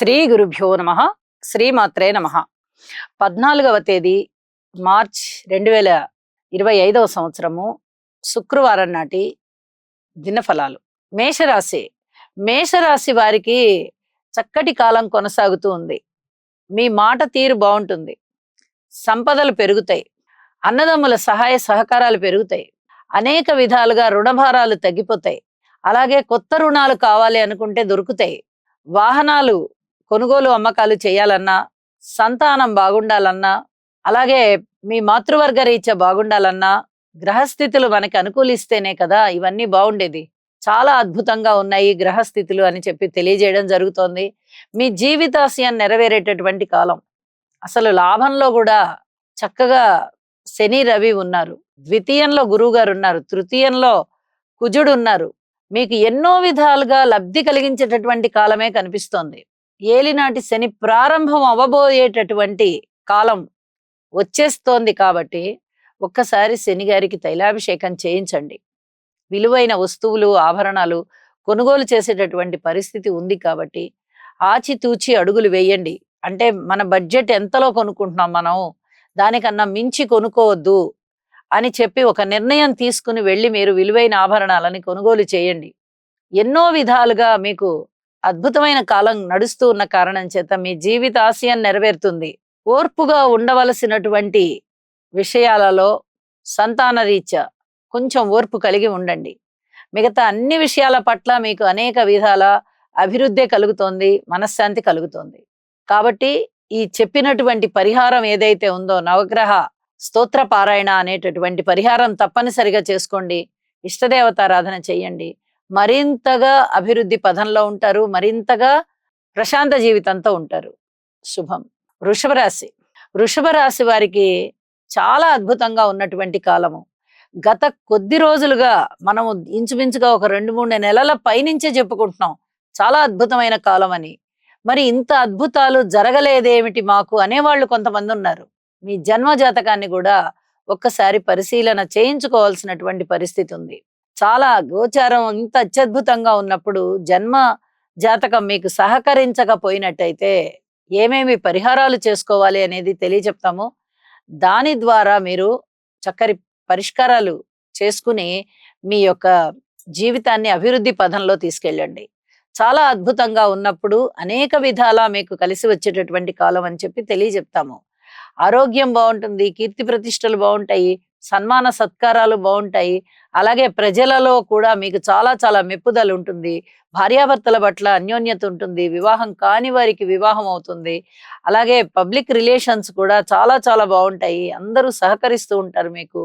శ్రీ గురుభ్యో నమ. శ్రీమాత్రే నమ. 14వ తేదీ మార్చ్ 2025 సంవత్సరము శుక్రవారం నాటి దినఫలాలు. మేషరాశి. మేషరాశి వారికి చక్కటి కాలం కొనసాగుతూ ఉంది. మీ మాట తీరు బాగుంటుంది. సంపదలు పెరుగుతాయి. అన్నదమ్ముల సహాయ సహకారాలు పెరుగుతాయి. అనేక విధాలుగా రుణభారాలు తగ్గిపోతాయి. అలాగే కొత్త రుణాలు కావాలి అనుకుంటే దొరుకుతాయి. వాహనాలు కొనుగోలు అమ్మకాలు చేయాలన్నా, సంతానం బాగుండాలన్నా, అలాగే మీ మాతృవర్గ రీత్యా బాగుండాలన్నా, గ్రహస్థితులు మనకి అనుకూలిస్తేనే కదా ఇవన్నీ బాగుండేది. చాలా అద్భుతంగా ఉన్నాయి గ్రహస్థితులు అని చెప్పి తెలియజేయడం జరుగుతోంది. మీ జీవితాశయం నెరవేరేటటువంటి కాలం. అసలు లాభంలో కూడా చక్కగా శని రవి ఉన్నారు. ద్వితీయంలో గురువు గారు ఉన్నారు. తృతీయంలో కుజుడు ఉన్నారు. మీకు ఎన్నో విధాలుగా లబ్ధి కలిగించేటటువంటి కాలమే కనిపిస్తోంది. ఏలినాటి శని ప్రారంభం అవ్వబోయేటటువంటి కాలం వచ్చేస్తోంది కాబట్టి ఒక్కసారి శని గారికి తైలాభిషేకం చేయించండి. విలువైన వస్తువులు, ఆభరణాలు కొనుగోలు చేసేటటువంటి పరిస్థితి ఉంది కాబట్టి ఆచితూచి అడుగులు వేయండి. అంటే మన బడ్జెట్ ఎంతలో కొనుక్కుంటున్నాం, మనం దానికన్నా మించి కొనుక్కోవద్దు అని చెప్పి ఒక నిర్ణయం తీసుకుని వెళ్ళి మీరు విలువైన ఆభరణాలని కొనుగోలు చేయండి. ఎన్నో విధాలుగా మీకు అద్భుతమైన కాలం నడుస్తూ ఉన్న కారణం చేత మీ జీవితాశయం నెరవేరుతుంది. ఓర్పుగా ఉండవలసినటువంటి విషయాలలో సంతాన రీత్యా కొంచెం ఓర్పు కలిగి ఉండండి. మిగతా అన్ని విషయాల పట్ల మీకు అనేక విధాల అభివృద్ధి కలుగుతోంది, మనశ్శాంతి కలుగుతోంది. కాబట్టి ఈ చెప్పినటువంటి పరిహారం ఏదైతే ఉందో, నవగ్రహ స్తోత్ర పారాయణ అనేటటువంటి పరిహారం తప్పనిసరిగా చేసుకోండి. ఇష్టదేవతారాధన చెయ్యండి. మరింతగా అభివృద్ధి పదంలో ఉంటారు. మరింతగా ప్రశాంత జీవితంతో ఉంటారు. శుభం. వృషభ రాశి. వృషభ రాశి వారికి చాలా అద్భుతంగా ఉన్నటువంటి కాలము. గత కొద్ది రోజులుగా మనము ఇంచుమించుగా ఒక 2-3 నెలల పైనుంచే చెప్పుకుంటున్నాం చాలా అద్భుతమైన కాలం అని. మరి ఇంత అద్భుతాలు జరగలేదేమిటి మాకు అనేవాళ్ళు కొంతమంది ఉన్నారు. మీ జన్మ జాతకాన్ని కూడా ఒక్కసారి పరిశీలన చేయించుకోవాల్సినటువంటి పరిస్థితి ఉంది. చాలా గోచారం ఇంత అత్యద్భుతంగా ఉన్నప్పుడు జన్మ జాతకం మీకు సహకరించకపోయినట్టయితే ఏమేమి పరిహారాలు చేసుకోవాలి అనేది తెలియచెప్తాము. దాని ద్వారా మీరు చక్కటి పరిష్కారాలు చేసుకుని మీ యొక్క జీవితాన్ని అభివృద్ధి పదంలో తీసుకెళ్ళండి. చాలా అద్భుతంగా ఉన్నప్పుడు అనేక విధాలా మీకు కలిసి వచ్చేటటువంటి కాలం అని చెప్పి తెలియజెప్తాము. ఆరోగ్యం బాగుంటుంది, కీర్తి ప్రతిష్టలు బాగుంటాయి, సన్మాన సత్కారాలు బాగుంటాయి. అలాగే ప్రజలలో కూడా మీకు చాలా చాలా మెప్పుదల ఉంటుంది. భార్యాభర్తల పట్ల అన్యోన్యత ఉంటుంది. వివాహం కాని వారికి వివాహం అవుతుంది. అలాగే పబ్లిక్ రిలేషన్స్ కూడా చాలా చాలా బాగుంటాయి. అందరూ సహకరిస్తూ ఉంటారు. మీకు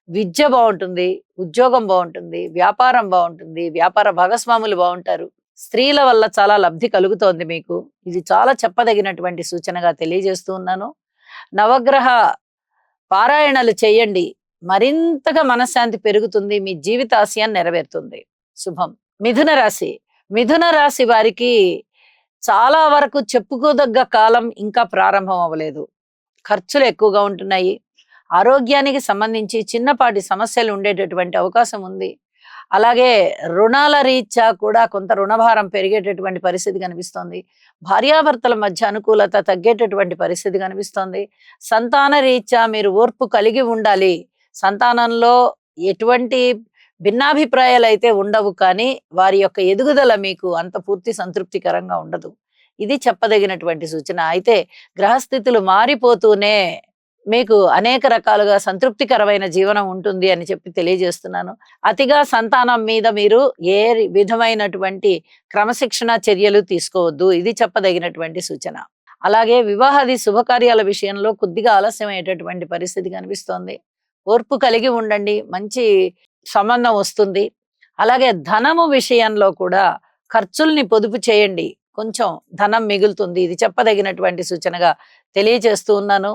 విద్య బాగుంటుంది, ఉద్యోగం బాగుంటుంది, వ్యాపారం బాగుంటుంది, వ్యాపార భాగస్వాములు బాగుంటారు. స్త్రీల వల్ల చాలా లబ్ధి కలుగుతోంది మీకు. ఇది చాలా చెప్పదగినటువంటి సూచనగా తెలియజేస్తూ ఉన్నాను. నవగ్రహ పారాయణలు చేయండి. మరింతగా మనశ్శాంతి పెరుగుతుంది. మీ జీవితాశయం నెరవేరుతుంది. శుభం. మిథున రాశి. మిథున రాశి వారికి చాలా వరకు చెప్పుకోదగ్గ కాలం ఇంకా ప్రారంభం అవ్వలేదు. ఖర్చులు ఎక్కువగా ఉంటున్నాయి. ఆరోగ్యానికి సంబంధించి చిన్నపాటి సమస్యలు ఉండేటటువంటి అవకాశం ఉంది. అలాగే రుణాల రీత్యా కూడా కొంత రుణభారం పెరిగేటటువంటి పరిస్థితి కనిపిస్తోంది. భార్యాభర్తల మధ్య అనుకూలత తగ్గేటటువంటి పరిస్థితి కనిపిస్తోంది. సంతాన రీత్యా మీరు ఓర్పు కలిగి ఉండాలి. సంతానంలో ఎటువంటి భిన్నాభిప్రాయాలు అయితే ఉండవు, కానీ వారి యొక్క ఎదుగుదల మీకు అంత పూర్తి సంతృప్తికరంగా ఉండదు. ఇది చెప్పదగినటువంటి సూచన. అయితే గ్రహస్థితులు మారిపోతూనే మీకు అనేక రకాలుగా సంతృప్తికరమైన జీవనం ఉంటుంది అని చెప్పి తెలియజేస్తున్నాను. అతిగా సంతానం మీద మీరు ఏ విధమైనటువంటి క్రమశిక్షణ చర్యలు తీసుకోవద్దు. ఇది చెప్పదగినటువంటి సూచన. అలాగే వివాహాది శుభకార్యాల విషయంలో కొద్దిగా ఆలస్యమయ్యేటటువంటి పరిస్థితి కనిపిస్తోంది. ఓర్పు కలిగి ఉండండి. మంచి సంబంధం వస్తుంది. అలాగే ధనము విషయంలో కూడా ఖర్చుల్ని పొదుపు చేయండి. కొంచెం ధనం మిగులుతుంది. ఇది చెప్పదగినటువంటి సూచనగా తెలియజేస్తూ ఉన్నాను.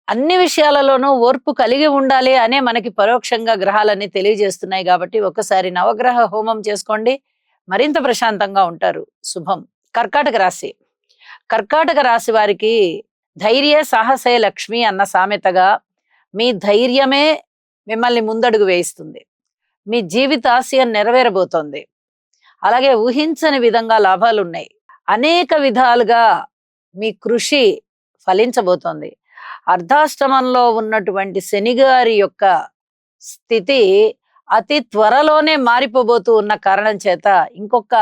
అన్ని విషయాలలోనూ ఓర్పు కలిగి ఉండాలి అనే మనకి పరోక్షంగా గ్రహాలన్నీ తెలియజేస్తున్నాయి కాబట్టి ఒక్కసారి నవగ్రహ హోమం చేసుకోండి. మరింత ప్రశాంతంగా ఉంటారు. శుభం. కర్కాటక రాశి. కర్కాటక రాశి వారికి ధైర్య సాహసే లక్ష్మి అన్న సామెతగా మీ ధైర్యమే మిమ్మల్ని ముందడుగు వేయిస్తుంది. మీ జీవితాశయం నెరవేరబోతోంది. అలాగే ఊహించని విధంగా లాభాలు ఉన్నాయి. అనేక విధాలుగా మీ కృషి ఫలించబోతోంది. అర్ధాష్టమంలో ఉన్నటువంటి శనిగారి యొక్క స్థితి అతి త్వరలోనే మారిపోబోతూ ఉన్న కారణం చేత ఇంకొక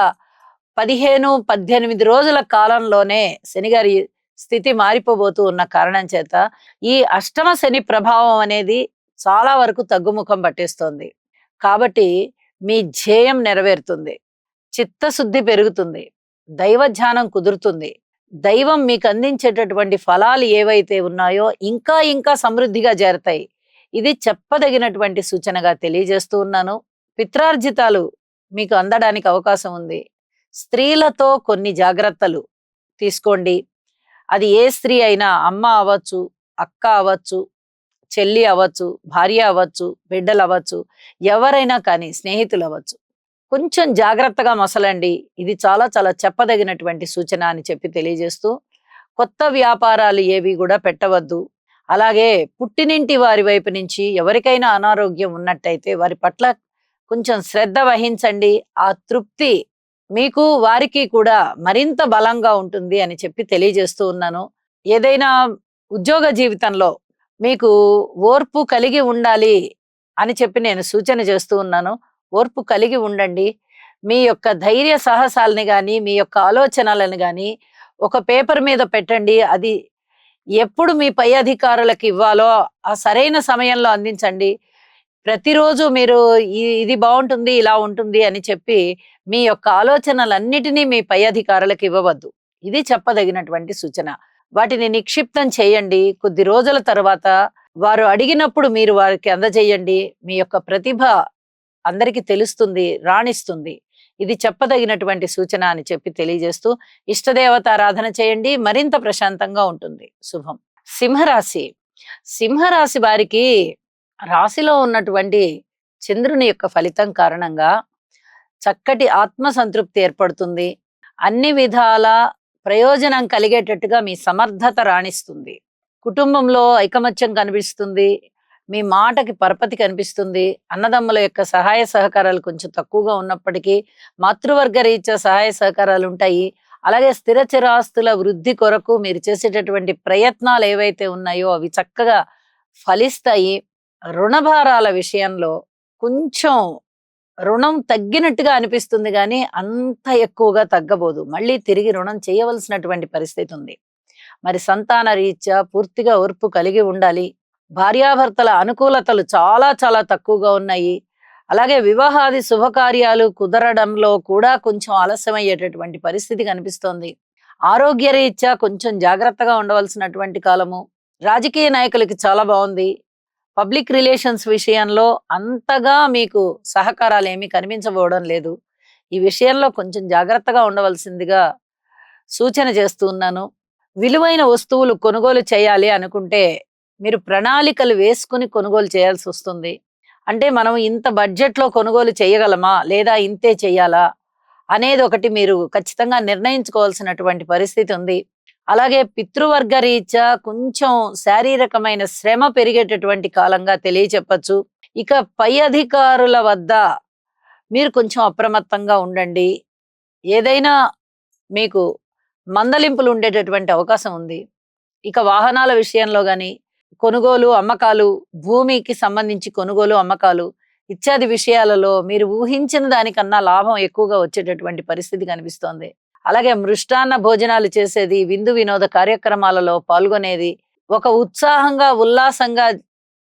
15-18 రోజుల కాలంలోనే శనిగారి స్థితి మారిపోబోతూ ఉన్న కారణం చేత ఈ అష్టమ శని ప్రభావం అనేది చాలా వరకు తగ్గుముఖం పట్టేస్తోంది. కాబట్టి మీ ధ్యేయం నెరవేరుతుంది, చిత్తశుద్ధి పెరుగుతుంది, దైవ ధ్యానం కుదురుతుంది, దైవం మీకు అందించేటటువంటి ఫలాలు ఏవైతే ఉన్నాయో ఇంకా ఇంకా సమృద్ధిగా చేరతాయి. ఇది చెప్పదగినటువంటి సూచనగా తెలియజేస్తూ ఉన్నాను. పిత్రార్జితాలు మీకు అందడానికి అవకాశం ఉంది. స్త్రీలతో కొన్ని జాగ్రత్తలు తీసుకోండి. అది ఏ స్త్రీ అయినా, అమ్మ అవ్వచ్చు, అక్క అవ్వచ్చు, చెల్లి అవ్వచ్చు, భార్య అవ్వచ్చు, బిడ్డలు అవ్వచ్చు, ఎవరైనా కానీ, స్నేహితులు అవ్వచ్చు. కొంచెం జాగ్రత్తగా మసలండి. ఇది చాలా చాలా చెప్పదగినటువంటి సూచన అని చెప్పి తెలియజేస్తూ, కొత్త వ్యాపారాలు ఏవి కూడా పెట్టవద్దు. అలాగే పుట్టినింటి వారి వైపు నుంచి ఎవరికైనా అనారోగ్యం ఉన్నట్టయితే వారి పట్ల కొంచెం శ్రద్ధ వహించండి. ఆ తృప్తి మీకు వారికి కూడా మరింత బలంగా ఉంటుంది అని చెప్పి తెలియజేస్తూ ఉన్నాను. ఏదైనా ఉద్యోగ జీవితంలో మీకు ఓర్పు కలిగి ఉండాలి అని చెప్పి నేను సూచన చేస్తూ ఉన్నాను. ఓర్పు కలిగి ఉండండి. మీ యొక్క ధైర్య సాహసాలని గాని, మీ యొక్క ఆలోచనలను గాని ఒక పేపర్ మీద పెట్టండి. అది ఎప్పుడు మీ పై అధికారులకు ఇవ్వాలో ఆ సరైన సమయంలో అందించండి. ప్రతిరోజు మీరు ఇది బాగుంటుంది, ఇలా ఉంటుంది అని చెప్పి మీ యొక్క ఆలోచనలన్నిటినీ మీ పై అధికారులకు ఇవ్వవద్దు. ఇది చెప్పదగినటువంటి సూచన. వాటిని నిక్షిప్తం చేయండి. కొద్ది రోజుల తర్వాత వారు అడిగినప్పుడు మీరు వారికి అందజేయండి. మీ యొక్క ప్రతిభ అందరికీ తెలుస్తుంది, రాణిస్తుంది. ఇది చెప్పదగినటువంటి సూచన అని చెప్పి తెలియజేస్తూ, ఇష్టదేవత ఆరాధన చేయండి, మరింత ప్రశాంతంగా ఉంటుంది. శుభం. సింహరాశి. సింహరాశి వారికి రాశిలో ఉన్నటువంటి చంద్రుని యొక్క ఫలితం కారణంగా చక్కటి ఆత్మ సంతృప్తి ఏర్పడుతుంది. అన్ని విధాల ప్రయోజనం కలిగేటట్టుగా మీ సమర్థత రాణిస్తుంది. కుటుంబంలో ఐకమత్యం కనిపిస్తుంది. మీ మాటకి పరపతి కనిపిస్తుంది. అన్నదమ్ముల యొక్క సహాయ సహకారాలు కొంచెం తక్కువగా ఉన్నప్పటికీ మాతృవర్గ రీత్యా సహాయ సహకారాలు ఉంటాయి. అలాగే స్థిర చిరాస్తుల వృద్ధి కొరకు మీరు చేసేటటువంటి ప్రయత్నాలు ఏవైతే ఉన్నాయో అవి చక్కగా ఫలిస్తాయి. రుణభారాల విషయంలో కొంచెం రుణం తగ్గినట్టుగా అనిపిస్తుంది కానీ అంత ఎక్కువగా తగ్గబోదు. మళ్ళీ తిరిగి రుణం చేయవలసినటువంటి పరిస్థితి ఉంది. మరి సంతాన రీత్యా పూర్తిగా ఓర్పు కలిగి ఉండాలి. భార్యాభర్తల అనుకూలతలు చాలా చాలా తక్కువగా ఉన్నాయి. అలాగే వివాహాది శుభకార్యాలు కుదరడంలో కూడా కొంచెం ఆలస్యమయ్యేటటువంటి పరిస్థితి కనిపిస్తోంది. ఆరోగ్య రీత్యా కొంచెం జాగ్రత్తగా ఉండవలసినటువంటి కాలము. రాజకీయ నాయకులకి చాలా బాగుంది. పబ్లిక్ రిలేషన్స్ విషయంలో అంతగా మీకు సహకారాలు ఏమీ కనిపించబోవడం లేదు. ఈ విషయంలో కొంచెం జాగ్రత్తగా ఉండవలసిందిగా సూచన చేస్తూ ఉన్నాను. విలువైన వస్తువులు కొనుగోలు చేయాలి అనుకుంటే మీరు ప్రణాళికలు వేసుకుని కొనుగోలు చేయాల్సి వస్తుంది. అంటే మనం ఇంత బడ్జెట్లో కొనుగోలు చేయగలమా లేదా ఇంతే చెయ్యాలా అనేది ఒకటి మీరు ఖచ్చితంగా నిర్ణయించుకోవాల్సినటువంటి పరిస్థితి ఉంది. అలాగే పితృవర్గ రీత్యా కొంచెం శారీరకమైన శ్రమ పెరిగేటటువంటి కాలంగా తెలియచెప్పచ్చు. ఇక పై అధికారుల వద్ద మీరు కొంచెం అప్రమత్తంగా ఉండండి. ఏదైనా మీకు మందలింపులు ఉండేటటువంటి అవకాశం ఉంది. ఇక వాహనాల విషయంలో గాని, కొనుగోలు అమ్మకాలు, భూమికి సంబంధించి కొనుగోలు అమ్మకాలు ఇత్యాది విషయాలలో మీరు ఊహించిన దానికన్నా లాభం ఎక్కువగా వచ్చేటటువంటి పరిస్థితి కనిపిస్తోంది. అలాగే మృష్టాన్న భోజనాలు చేసేది, విందు వినోద కార్యక్రమాలలో పాల్గొనేది, ఒక ఉత్సాహంగా ఉల్లాసంగా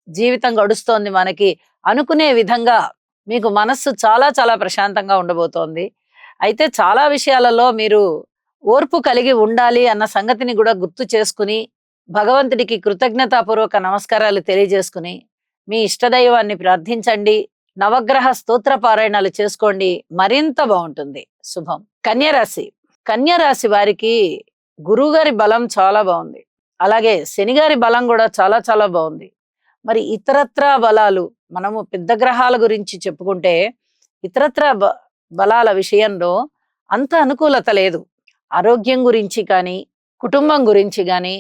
జీవితం గడుస్తోంది మనకి అనుకునే విధంగా మీకు మనస్సు చాలా చాలా ప్రశాంతంగా ఉండబోతోంది. అయితే చాలా విషయాలలో మీరు ఓర్పు కలిగి ఉండాలి అన్న సంగతిని కూడా గుర్తు చేసుకుని భగవంతుడికి కృతజ్ఞతాపూర్వక నమస్కారాలు తెలియజేసుకుని మీ ఇష్టదైవాన్ని ప్రార్థించండి. నవగ్రహ స్తోత్ర పారాయణాలు చేసుకోండి, మరింత బాగుంటుంది. శుభం. కన్యరాశి. కన్యరాశి వారికి గురువుగారి బలం చాలా బాగుంది. అలాగే శనిగారి బలం కూడా చాలా చాలా బాగుంది. మరి ఇతరత్రా బలాలు మనము పెద్ద గ్రహాల గురించి చెప్పుకుంటే ఇతరత్రా బలాల విషయంలో అంత అనుకూలత లేదు. ఆరోగ్యం గురించి కానీ, కుటుంబం గురించి కానీ,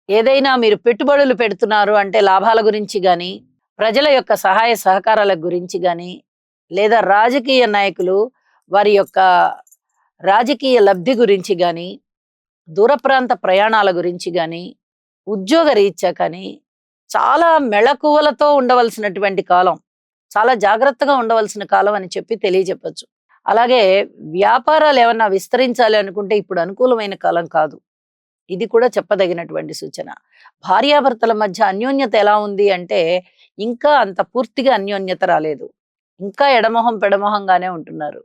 ఏదైనా మీరు పెట్టుబడులు పెడుతున్నారు అంటే లాభాల గురించి కానీ, ప్రజల యొక్క సహాయ సహకారాల గురించి కానీ, లేదా రాజకీయ నాయకులు వారి యొక్క రాజకీయ లబ్ధి గురించి గాని, దూర ప్రాంత ప్రయాణాల గురించి గాని, ఉద్యోగ రీత్యా కానీ చాలా మెళకువలతో ఉండవలసినటువంటి కాలం. చాలా జాగ్రత్తగా ఉండవలసిన కాలం అని చెప్పి తెలియజెప్పొచ్చు. అలాగే వ్యాపారాలేమన్నా విస్తరించాలి అనుకుంటే ఇప్పుడు అనుకూలమైన కాలం కాదు. ఇది కూడా చెప్పదగినటువంటి సూచన. భార్యాభర్తల మధ్య అన్యోన్యత ఎలా ఉంది అంటే, ఇంకా అంత పూర్తిగా అన్యోన్యత రాలేదు. ఇంకా ఎడమొహం, పెడమొహంగానే ఉంటున్నారు.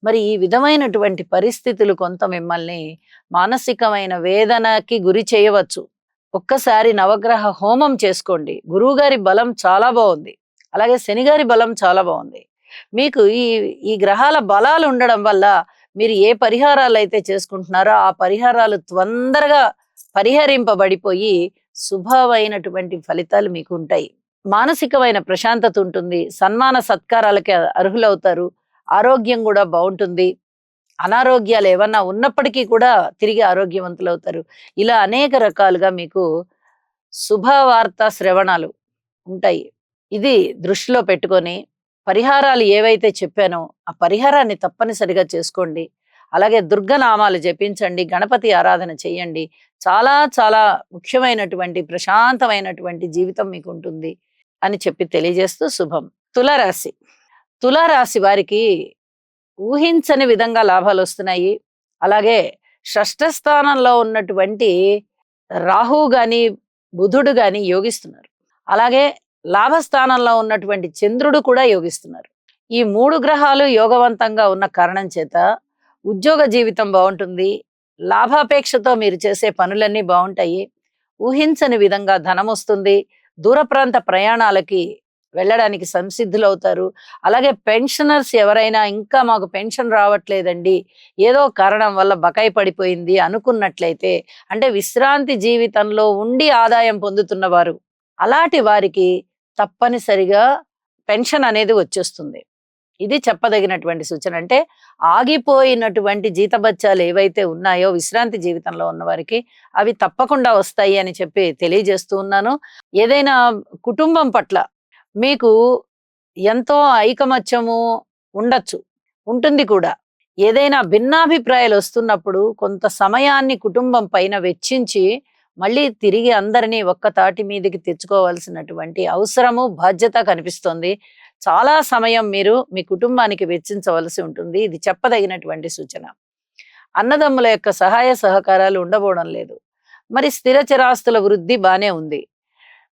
మరి ఈ విధమైనటువంటి పరిస్థితులు కొంత మిమ్మల్ని మానసికమైన వేదనకి గురి చేయవచ్చు. ఒక్కసారి నవగ్రహ హోమం చేసుకోండి. గురువుగారి బలం చాలా బావుంది. అలాగే శనిగారి బలం చాలా బావుంది. మీకు ఈ ఈ గ్రహాల బలాలు ఉండడం వల్ల మీరు ఏ పరిహారాలైతే చేసుకుంటున్నారో ఆ పరిహారాలు తొందరగా పరిహరింపబడిపోయి శుభమైనటువంటి ఫలితాలు మీకు ఉంటాయి. మానసికమైన ప్రశాంతత ఉంటుంది. సన్మాన సత్కారాలకి అర్హులవుతారు. ఆరోగ్యం కూడా బావుంటుంది. అనారోగ్యాలు ఏమన్నా ఉన్నప్పటికీ కూడా తిరిగి ఆరోగ్యవంతులవుతారు. ఇలా అనేక రకాలుగా మీకు శుభవార్త శ్రవణాలు ఉంటాయి. ఇది దృష్టిలో పెట్టుకొని పరిహారాలు ఏవైతే చెప్పానో ఆ పరిహారాన్ని తప్పనిసరిగా చేసుకోండి. అలాగే దుర్గనామాలు జపించండి, గణపతి ఆరాధన చేయండి. చాలా చాలా ముఖ్యమైనటువంటి ప్రశాంతమైనటువంటి జీవితం మీకు ఉంటుంది అని చెప్పి తెలియజేస్తూ శుభం. తులారాశి. తులారాశి వారికి ఊహించని విధంగా లాభాలు వస్తున్నాయి. అలాగే షష్ఠ స్థానంలో ఉన్నటువంటి రాహువు గాని, బుధుడు గాని యోగిస్తున్నారు. అలాగే లాభస్థానంలో ఉన్నటువంటి చంద్రుడు కూడా యోగిస్తున్నారు. ఈ 3 గ్రహాలు యోగవంతంగా ఉన్న కారణం చేత ఉద్యోగ జీవితం బావుంటుంది. లాభాపేక్షతో మీరు చేసే పనులన్నీ బావుంటాయి. ఊహించని విధంగా ధనమొస్తుంది. దూర ప్రాంత ప్రయాణాలకి వెళ్ళడానికి సంసిద్ధులవుతారు. అలాగే పెన్షనర్స్ ఎవరైనా ఇంకా మాకు పెన్షన్ రావట్లేదండి, ఏదో కారణం వల్ల బకాయి పడిపోయింది అనుకున్నట్లయితే, అంటే విశ్రాంతి జీవితంలో ఉండి ఆదాయం పొందుతున్నవారు, అలాంటి వారికి తప్పనిసరిగా పెన్షన్ అనేది వచ్చేస్తుంది. ఇది చెప్పదగినటువంటి సూచన. అంటే ఆగిపోయినటువంటి జీతబత్యాలు ఏవైతే ఉన్నాయో విశ్రాంతి జీవితంలో ఉన్న వారికి అవి తప్పకుండా వస్తాయి అని చెప్పి తెలియజేస్తూ ఉన్నాను. ఏదైనా కుటుంబం పట్ల మీకు ఎంతో ఐకమత్యము ఉండొచ్చు, ఉంటుంది కూడా. ఏదైనా భిన్నాభిప్రాయాలు వస్తున్నప్పుడు కొంత సమయాన్ని కుటుంబం పైన వెచ్చించి మళ్ళీ తిరిగి అందరినీ ఒక్క తాటి మీదకి తెచ్చుకోవాల్సినటువంటి అవసరము, బాధ్యత కనిపిస్తోంది. చాలా సమయం మీరు మీ కుటుంబానికి వెచ్చించవలసి ఉంటుంది. ఇది చెప్పదగినటువంటి సూచన. అన్నదమ్ముల యొక్క సహాయ సహకారాలు ఉండబోవడం లేదు. మరి స్థిర చరాస్తుల వృద్ధి బానే ఉంది.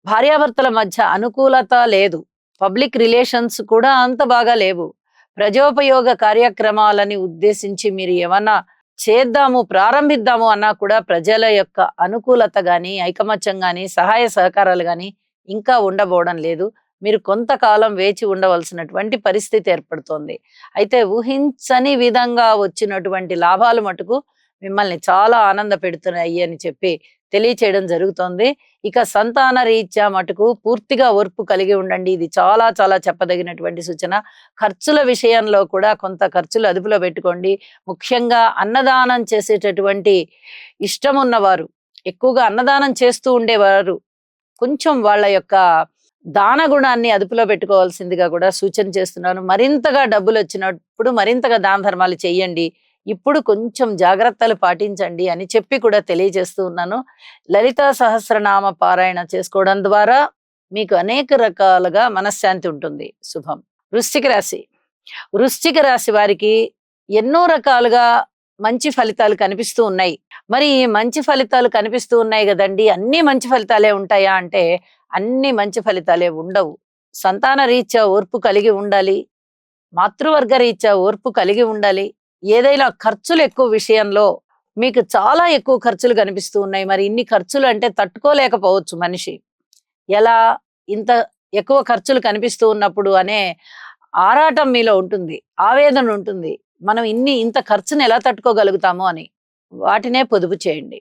భార్యాభర్తల మధ్య అనుకూలత లేదు. పబ్లిక్ రిలేషన్స్ కూడా అంత బాగా లేవు. ప్రజోపయోగ కార్యక్రమాలని ఉద్దేశించి మీరు ఏమన్నా చేద్దాము, ప్రారంభిద్దాము అన్నా కూడా ప్రజల యొక్క అనుకూలత గాని, ఐకమత్యం గాని, సహాయ సహకారాలు గాని ఇంకా ఉండబోవడం లేదు. మీరు కొంతకాలం వేచి ఉండవలసినటువంటి పరిస్థితి ఏర్పడుతోంది. అయితే ఊహించని విధంగా వచ్చినటువంటి లాభాలు మటుకు మిమ్మల్ని చాలా ఆనంద పెడుతున్నాయి అని చెప్పి తెలియచేయడం జరుగుతోంది. ఇక సంతాన రీత్యా మటుకు పూర్తిగా ఓర్పు కలిగి ఉండండి. ఇది చాలా చాలా చెప్పదగినటువంటి సూచన. ఖర్చుల విషయంలో కూడా కొంత ఖర్చులు అదుపులో పెట్టుకోండి. ముఖ్యంగా అన్నదానం చేసేటటువంటి ఇష్టం ఉన్నవారు, ఎక్కువగా అన్నదానం చేస్తూ ఉండేవారు కొంచెం వాళ్ళ యొక్క దాన గుణాన్ని అదుపులో పెట్టుకోవాల్సిందిగా కూడా సూచన చేస్తున్నాను. మరింతగా డబ్బులు వచ్చినప్పుడు మరింతగా దాన ధర్మాలు చెయ్యండి. ఇప్పుడు కొంచెం జాగ్రత్తలు పాటించండి అని చెప్పి కూడా తెలియజేస్తూ ఉన్నాను. లలితా సహస్రనామ పారాయణ చేసుకోవడం ద్వారా మీకు అనేక రకాలుగా మనశ్శాంతి ఉంటుంది. శుభం. వృశ్చిక రాశి. వృశ్చిక రాశి వారికి ఎన్నో రకాలుగా మంచి ఫలితాలు కనిపిస్తూ ఉన్నాయి. మరి ఈ మంచి ఫలితాలు కనిపిస్తూ ఉన్నాయి కదండి, అన్ని మంచి ఫలితాలే ఉంటాయా అంటే అన్ని మంచి ఫలితాలే ఉండవు. సంతాన రీత్యా ఓర్పు కలిగి ఉండాలి. మాతృవర్గ రీత్యా ఓర్పు కలిగి ఉండాలి. ఏదైనా ఖర్చులు ఎక్కువ విషయంలో మీకు చాలా ఎక్కువ ఖర్చులు కనిపిస్తూ ఉన్నాయి. మరి ఇన్ని ఖర్చులు అంటే తట్టుకోలేకపోవచ్చు మనిషి. ఎలా ఇంత ఎక్కువ ఖర్చులు కనిపిస్తూ ఉన్నప్పుడు అనే ఆరాటం మీలో ఉంటుంది, ఆవేదన ఉంటుంది. మనం ఇంత ఖర్చుని ఎలా తట్టుకోగలుగుతాము అని. వాటినే పొదుపు చేయండి.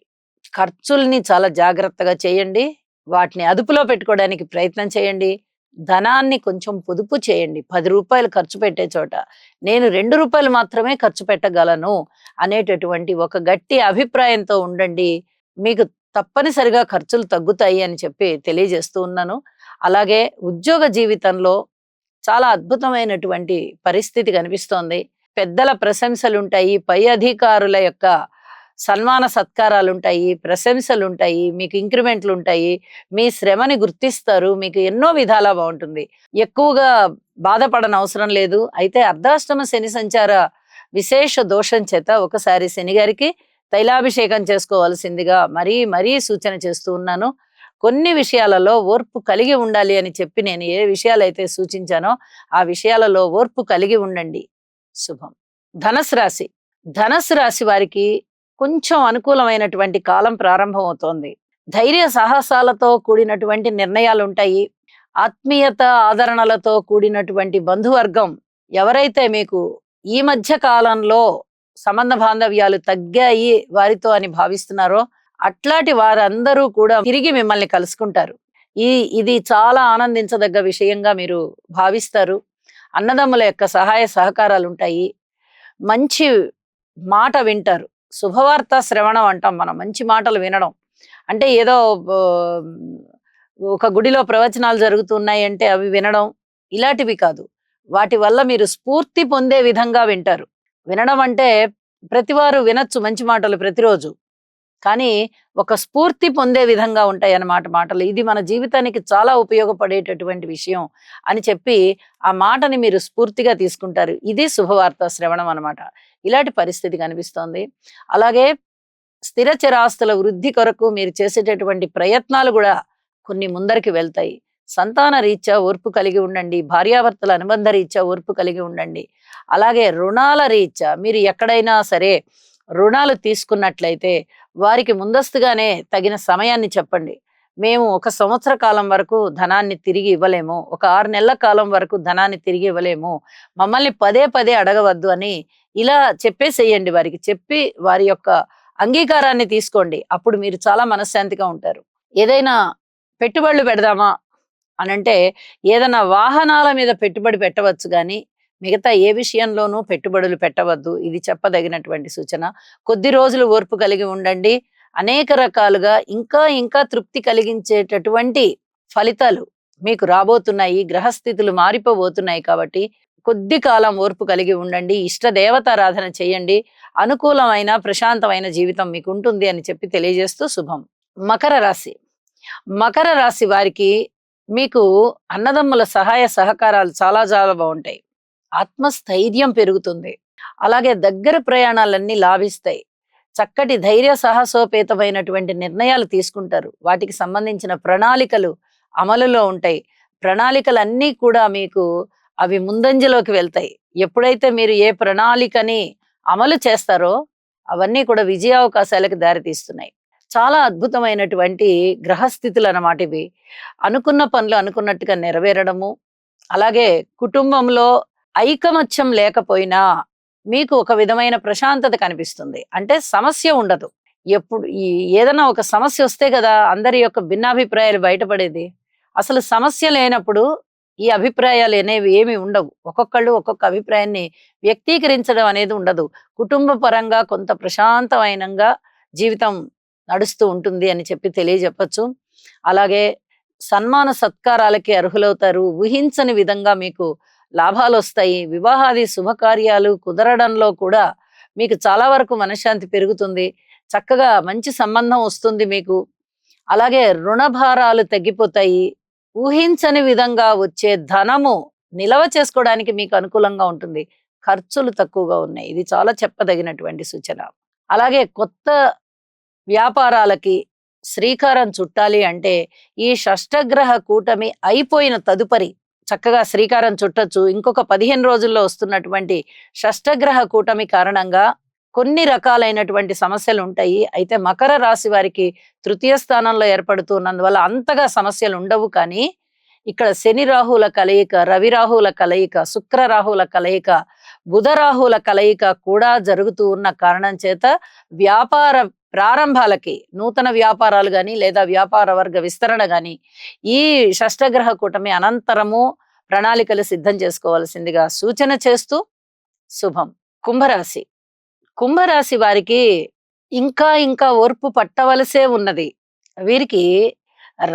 ఖర్చుల్ని చాలా జాగ్రత్తగా చేయండి. వాటిని అదుపులో పెట్టుకోవడానికి ప్రయత్నం చేయండి. ధనాన్ని కొంచెం పొదుపు చేయండి. 10 రూపాయలు ఖర్చు పెట్టే చోట నేను 2 రూపాయలు మాత్రమే ఖర్చు పెట్టగలను అనేటటువంటి ఒక గట్టి అభిప్రాయంతో ఉండండి. మీకు తప్పనిసరిగా ఖర్చులు తగ్గుతాయి అని చెప్పి తెలియజేస్తూ ఉన్నాను. అలాగే ఉద్యోగ జీవితంలో చాలా అద్భుతమైనటువంటి పరిస్థితి కనిపిస్తోంది. పెద్దల ప్రశంసలుంటాయి, పై అధికారుల యొక్క సన్మాన సత్కారాలుంటాయి, ప్రశంసలుంటాయి, మీకు ఇంక్రిమెంట్లుంటాయి, మీ శ్రమని గుర్తిస్తారు, మీకు ఎన్నో విధాలా బావుంటుంది. ఎక్కువగా బాధపడనవసరం లేదు. అయితే అర్ధాష్టమ శని సంచార విశేష దోషం చేత ఒకసారి శనిగారికి తైలాభిషేకం చేసుకోవాల్సిందిగా మరీ మరీ సూచన చేస్తూ ఉన్నాను. కొన్ని విషయాలలో ఓర్పు కలిగి ఉండాలి అని చెప్పి నేను ఏ విషయాలైతే సూచించానో ఆ విషయాలలో ఓర్పు కలిగి ఉండండి. శుభం. ధనస్సు రాశి. ధనస్సు రాశి వారికి కొంచెం అనుకూలమైనటువంటి కాలం ప్రారంభమవుతోంది. ధైర్య సాహసాలతో కూడినటువంటి నిర్ణయాలుంటాయి. ఆత్మీయత ఆదరణలతో కూడినటువంటి బంధువర్గం ఎవరైతే మీకు ఈ మధ్య కాలంలో సంబంధ బాంధవ్యాలు తగ్గాయి వారితో అని భావిస్తున్నారో అట్లాంటి వారందరూ కూడా తిరిగి మిమ్మల్ని కలుసుకుంటారు. ఇది చాలా ఆనందించదగ్గ విషయంగా మీరు భావిస్తారు. అన్నదమ్ముల యొక్క సహాయ సహకారాలుంటాయి. మంచి మాట వింటారు. శుభవార్త శ్రవణం అంటాం మనం. మంచి మాటలు వినడం. అంటే ఏదో ఒక గుడిలో ప్రవచనాలు జరుగుతున్నాయి అంటే అవి వినడం ఇలాంటివి కాదు. వాటి వల్ల మీరు స్ఫూర్తి పొందే విధంగా వింటారు. వినడం అంటే ప్రతివారు వినొచ్చు మంచి మాటలు ప్రతిరోజు. కానీ ఒక స్ఫూర్తి పొందే విధంగా ఉంటాయన్నమాట మాటలు. ఇది మన జీవితానికి చాలా ఉపయోగపడేటటువంటి విషయం అని చెప్పి ఆ మాటని మీరు స్ఫూర్తిగా తీసుకుంటారు. ఇది శుభవార్త శ్రవణం అన్నమాట. ఇలాంటి పరిస్థితి కనిపిస్తోంది. అలాగే స్థిర చరాస్తుల వృద్ధి కొరకు మీరు చేసేటటువంటి ప్రయత్నాలు కూడా కొన్ని ముందరికి వెళ్తాయి. సంతాన రీత్యా ఓర్పు కలిగి ఉండండి. భార్యాభర్తల అనుబంధ రీత్యా ఓర్పు కలిగి ఉండండి. అలాగే రుణాల రీత్యా మీరు ఎక్కడైనా సరే రుణాలు తీసుకున్నట్లయితే వారికి ముందస్తుగానే తగిన సమయాన్ని చెప్పండి. మేము 1 సంవత్సర కాలం వరకు ధనాన్ని తిరిగి ఇవ్వలేము, ఒక 6 నెలల కాలం వరకు ధనాన్ని తిరిగి ఇవ్వలేము, మమ్మల్ని పదే పదే అడగవద్దు అని ఇలా చెప్పేసేయండి. వారికి చెప్పి వారి యొక్క అంగీకారాన్ని తీసుకోండి. అప్పుడు మీరు చాలా మనశ్శాంతిగా ఉంటారు. ఏదైనా పెట్టుబడులు పెడదామా అనంటే ఏదైనా వాహనాల మీద పెట్టుబడి పెట్టవచ్చు గాని మిగతా ఏ విషయంలోనూ పెట్టుబడులు పెట్టవద్దు. ఇది చెప్పదగినటువంటి సూచన. కొద్ది రోజులు ఓర్పు కలిగి ఉండండి. అనేక రకాలుగా ఇంకా ఇంకా తృప్తి కలిగించేటటువంటి ఫలితాలు మీకు రాబోతున్నాయి. గ్రహస్థితులు మారిపోబోతున్నాయి కాబట్టి కొద్ది కాలం ఓర్పు కలిగి ఉండండి. ఇష్ట దేవతారాధన చేయండి. అనుకూలమైన ప్రశాంతమైన జీవితం మీకు ఉంటుంది అని చెప్పి తెలియజేస్తూ శుభం. మకర రాశి. మకర రాశి వారికి మీకు అన్నదమ్ముల సహాయ సహకారాలు చాలా చాలా బాగుంటాయి. ఆత్మస్థైర్యం పెరుగుతుంది. అలాగే దగ్గర ప్రయాణాలన్నీ లాభిస్తాయి. చక్కటి ధైర్య సాహసోపేతమైనటువంటి నిర్ణయాలు తీసుకుంటారు. వాటికి సంబంధించిన ప్రణాళికలు అమలులో ఉంటాయి. ప్రణాళికలన్నీ కూడా మీకు అవి ముందంజలోకి వెళ్తాయి. ఎప్పుడైతే మీరు ఏ ప్రణాళికని అమలు చేస్తారో అవన్నీ కూడా విజయావకాశాలకు దారితీస్తున్నాయి. చాలా అద్భుతమైనటువంటి గ్రహస్థితులు అన్నమాట ఇవి. అనుకున్న పనులు అనుకున్నట్టుగా నెరవేరడము, అలాగే కుటుంబంలో ఐకమత్యం లేకపోయినా మీకు ఒక విధమైన ప్రశాంతత కనిపిస్తుంది. అంటే సమస్య ఉండదు. ఎప్పుడు ఏదైనా ఒక సమస్య వస్తే కదా అందరి యొక్క భిన్నాభిప్రాయాలు బయటపడేది. అసలు సమస్య లేనప్పుడు ఈ అభిప్రాయాలు అనేవి ఏమి ఉండవు. ఒక్కొక్కళ్ళు ఒక్కొక్క అభిప్రాయాన్ని వ్యక్తీకరించడం అనేది ఉండదు. కుటుంబ పరంగా కొంత ప్రశాంతమైనంగా జీవితం నడుస్తూ ఉంటుంది అని చెప్పి తెలియజెప్పచ్చు. అలాగే సన్మాన సత్కారాలకి అర్హులవుతారు. ఊహించని విధంగా మీకు లాభాలు వస్తాయి. వివాహాది శుభకార్యాలు కుదరడంలో కూడా మీకు చాలా వరకు మనశ్శాంతి పెరుగుతుంది. చక్కగా మంచి సంబంధం వస్తుంది మీకు. అలాగే రుణభారాలు తగ్గిపోతాయి. ఊహించని విధంగా వచ్చే ధనము నిలవ చేసుకోవడానికి మీకు అనుకూలంగా ఉంటుంది. ఖర్చులు తక్కువగా ఉన్నాయి. ఇది చాలా చెప్పదగినటువంటి సూచన. అలాగే కొత్త వ్యాపారాలకి శ్రీకారం చుట్టాలి అంటే ఈ షష్టగ్రహ కూటమి అయిపోయిన తదుపరి చక్కగా శ్రీకారం చుట్టొచ్చు. ఇంకొక 15 రోజుల్లో వస్తున్నటువంటి షష్టగ్రహ కూటమి కారణంగా కొన్ని రకాలైనటువంటి సమస్యలు ఉంటాయి. అయితే మకర రాశి వారికి తృతీయ స్థానంలో ఏర్పడుతున్నందువల్ల అంతగా సమస్యలు ఉండవు. కానీ ఇక్కడ శని రాహుల కలయిక, రవి రాహుల కలయిక, శుక్ర రాహుల కలయిక, బుధ రాహుల కలయిక కూడా జరుగుతూ ఉన్న కారణం చేత వ్యాపార ప్రారంభాలకి నూతన వ్యాపారాలు గాని లేదా వ్యాపార వర్గ విస్తరణ గాని ఈ షష్టగ్రహ కూటమి అనంతరము ప్రణాళికలు సిద్ధం చేసుకోవాల్సిందిగా సూచన చేస్తూ శుభం. కుంభరాశి. కుంభరాశి వారికి ఇంకా ఇంకా ఓర్పు పట్టవలసే ఉన్నది. వీరికి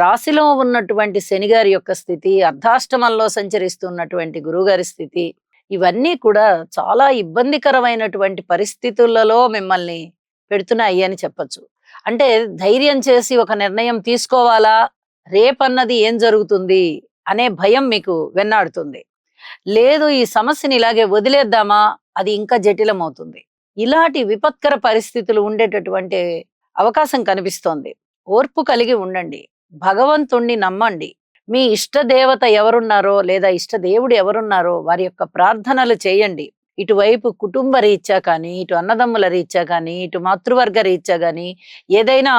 రాశిలో ఉన్నటువంటి శనిగారి యొక్క స్థితి, అర్ధాష్టమంలో సంచరిస్తున్నటువంటి గురువుగారి స్థితి, ఇవన్నీ కూడా చాలా ఇబ్బందికరమైనటువంటి పరిస్థితులలో మిమ్మల్ని పెడుతున్నాయి అని చెప్పొచ్చు. అంటే ధైర్యం చేసి ఒక నిర్ణయం తీసుకోవాలా? రేపన్నది ఏం జరుగుతుంది అనే భయం మీకు వెన్నాడుతుంది. లేదు ఈ సమస్యని ఇలాగే వదిలేద్దామా? అది ఇంకా జటిలమవుతుంది. ఇలాంటి విపత్కర పరిస్థితులు ఉండేటటువంటి అవకాశం కనిపిస్తోంది. ఓర్పు కలిగి ఉండండి. భగవంతుణ్ణి నమ్మండి. మీ ఇష్ట దేవత ఎవరున్నారో లేదా ఇష్ట దేవుడు ఎవరున్నారో వారి యొక్క ప్రార్థనలు చేయండి. ఇటువైపు కుటుంబ రీత్యా కానీ, ఇటు అన్నదమ్ముల రీత్యా కానీ, ఇటు మాతృవర్గ రీత్యా గాని, ఏదైనా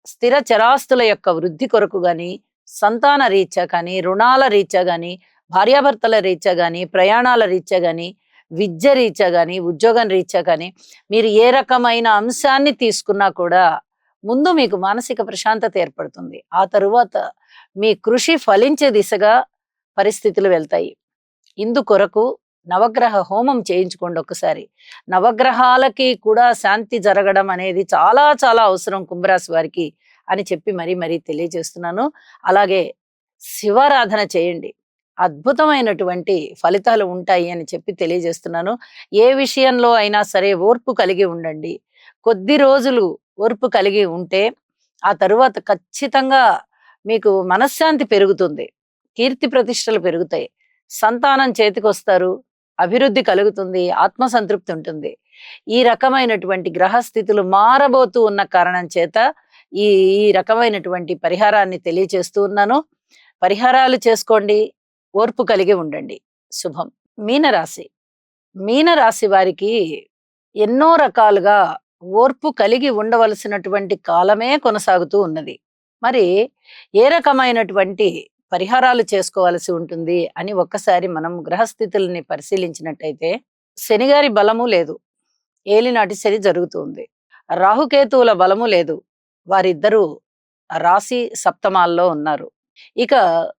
స్థిర చరాస్తుల యొక్క వృద్ధి కొరకు గాని, సంతాన రీత్యా కానీ, రుణాల రీత్యా గాని, భార్యాభర్తల రీత్యా గాని, ప్రయాణాల రీత్యా గాని, విద్య రీత్యా గాని, ఉద్యోగం రీత్యా కానీ, మీరు ఏ రకమైన అంశాన్ని తీసుకున్నా కూడా ముందు మీకు మానసిక ప్రశాంతత ఏర్పడుతుంది. ఆ తరువాత మీ కృషి ఫలించే దిశగా పరిస్థితులు వెళ్తాయి. ఇందుకొరకు నవగ్రహ హోమం చేయించుకోండి ఒక్కసారి. నవగ్రహాలకి కూడా శాంతి జరగడం అనేది చాలా చాలా అవసరం కుంభరాశి వారికి అని చెప్పి మరీ తెలియజేస్తున్నాను. అలాగే శివారాధన చేయండి. అద్భుతమైనటువంటి ఫలితాలు ఉంటాయి అని చెప్పి తెలియజేస్తున్నాను. ఏ విషయంలో అయినా సరే ఓర్పు కలిగి ఉండండి. కొద్ది రోజులు ఓర్పు కలిగి ఉంటే ఆ తరువాత ఖచ్చితంగా మీకు మనశ్శాంతి పెరుగుతుంది. కీర్తి ప్రతిష్టలు పెరుగుతాయి. సంతానం చేతికొస్తారు. అభివృద్ధి కలుగుతుంది. ఆత్మసంతృప్తి ఉంటుంది. ఈ రకమైనటువంటి గ్రహస్థితులు మారబోతూ ఉన్న కారణం చేత ఈ ఈ రకమైనటువంటి పరిహారాన్ని తెలియచేస్తూ ఉన్నాను. పరిహారాలు చేసుకోండి. ఓర్పు కలిగి ఉండండి. శుభం. మీనరాశి. మీనరాశి వారికి ఎన్నో రకాలుగా ఓర్పు కలిగి ఉండవలసినటువంటి కాలమే కొనసాగుతూ ఉన్నది. మరి ఏ రకమైనటువంటి పరిహారాలు చేసుకోవాల్సి ఉంటుంది అని ఒక్కసారి మనం గ్రహస్థితుల్ని పరిశీలించినట్టయితే, శనిగారి బలము లేదు. ఏలినాటి శని జరుగుతుంది. రాహుకేతువుల బలము లేదు. వారిద్దరూ రాశి సప్తమాల్లో ఉన్నారు. ఇక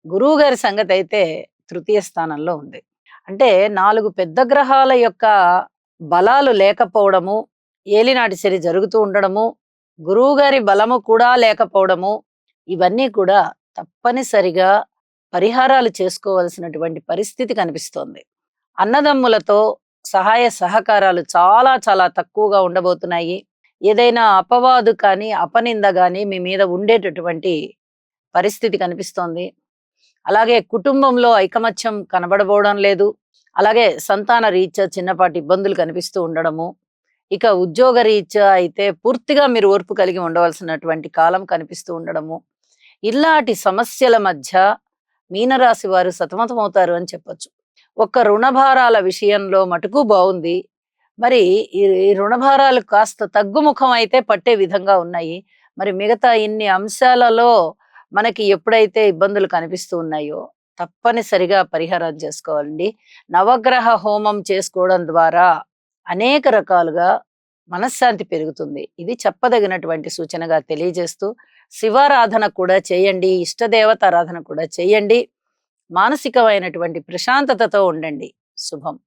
గురువు గారి సంగతి అయితే తృతీయ స్థానంలో ఉంది. అంటే 4 పెద్ద గ్రహాల యొక్క బలాలు లేకపోవడము, ఏలినాటి శని జరుగుతూ ఉండడము, గురువు గారి బలము కూడా లేకపోవడము, ఇవన్నీ కూడా తప్పనిసరిగా పరిహారాలు చేసుకోవలసినటువంటి పరిస్థితి కనిపిస్తోంది. అన్నదమ్ములతో సహాయ సహకారాలు చాలా చాలా తక్కువగా ఉండబోతున్నాయి. ఏదైనా అపవాదు కానీ, అపనింద కానీ మీ మీద ఉండేటటువంటి పరిస్థితి కనిపిస్తోంది. అలాగే కుటుంబంలో ఐకమత్యం కనబడబోవడం లేదు. అలాగే సంతాన రీత్యా చిన్నపాటి ఇబ్బందులు కనిపిస్తూ ఉండడము. ఇక ఉద్యోగ రీత్యా అయితే పూర్తిగా మీరు ఓర్పు కలిగి ఉండవలసినటువంటి కాలం కనిపిస్తూ ఉండడము. ఇలాంటి సమస్యల మధ్య మీనరాశి వారు సతమతమవుతారు అని చెప్పొచ్చు. ఒక్క రుణభారాల విషయంలో మటుకు బాగుంది. మరి ఈ రుణభారాలు కాస్త తగ్గుముఖం అయితే పట్టే విధంగా ఉన్నాయి. మరి మిగతా ఇన్ని అంశాలలో మనకి ఎప్పుడైతే ఇబ్బందులు కనిపిస్తూ ఉన్నాయో తప్పనిసరిగా పరిహారం చేసుకోవాలండి. నవగ్రహ హోమం చేసుకోవడం ద్వారా అనేక రకాలుగా మనశ్శాంతి పెరుగుతుంది. ఇది చెప్పదగినటువంటి సూచనగా తెలియజేస్తూ, శివారాధన కూడా చేయండి. ఇష్టదేవత ఆరాధన కూడా చేయండి. మానసికమైనటువంటి ప్రశాంతతతో ఉండండి. శుభం.